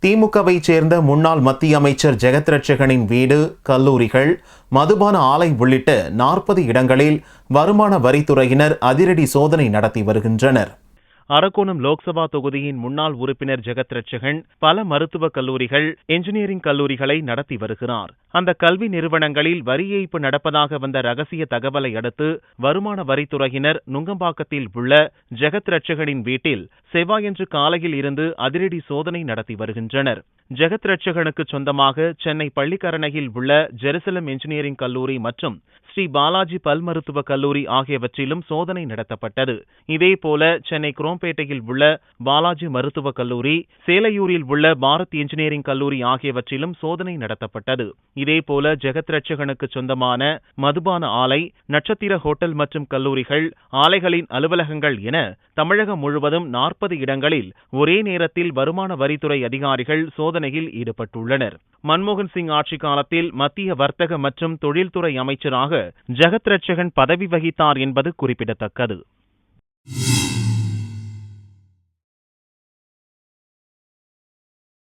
திமுகவை சேர்ந்த முன்னாள் மத்திய அமைச்சர் ஜெகத் ரட்சகனின் வீடு, கல்லூரிகள், மதுபான ஆலை உள்ளிட்ட 40 இடங்களில் வருமான வரித்துறையினர் அதிரடி சோதனை நடத்தி வருகின்றனர். அரக்கோணம் லோக்சபா தொகுதியின் முன்னாள் உறுப்பினர் ஜெகத் ரட்சகன் பல மருத்துவக் கல்லூரிகள், என்ஜினியரிங் கல்லூரிகளை நடத்தி வருகிறார். அந்த கல்வி நிறுவனங்களில் வரி ஏய்ப்பு நடப்பதாக வந்த ரகசிய தகவலை அடுத்து வருமான வரித்துறையினர் நுங்கம்பாக்கத்தில் உள்ள ஜெகத் ரட்சகனின் வீட்டில் செவ்வாயன்று காலையில் இருந்து அதிரடி சோதனை நடத்தி வருகின்றனர். ஜெகத் ரட்சகனுக்கு சொந்தமாக சென்னை பள்ளிக்கரணையில் உள்ள ஜெருசலம் என்ஜினியரிங் கல்லூரி மற்றும் ஸ்ரீ பாலாஜி பல் மருத்துவக் கல்லூரி ஆகியவற்றிலும் சோதனை நடத்தப்பட்டது. இதேபோல சென்னை குரோம்பேட்டையில் உள்ள பாலாஜி மருத்துவக் கல்லூரி, சேலையூரில் உள்ள பாரத் என்ஜினியரிங் கல்லூரி ஆகியவற்றிலும் சோதனை நடத்தப்பட்டது. இதேபோல ஜெகத் ரட்சகனுக்கு சொந்தமான மதுபான ஆலை, நட்சத்திர ஹோட்டல் மற்றும் கல்லூரிகள், ஆலைகளின் அலுவலகங்கள் என தமிழகம் முழுவதும் 40 இடங்களில் ஒரே நேரத்தில் வருமான வரித்துறை அதிகாரிகள் சோதனையில் ஈடுபட்டுள்ளனர். மன்மோகன் சிங் ஆட்சி காலத்தில் மத்திய வர்த்தக மற்றும் தொழில்துறை அமைச்சராக ஜெகத் ரட்சகன் பதவி வகித்தார் என்பது குறிப்பிடத்தக்கது.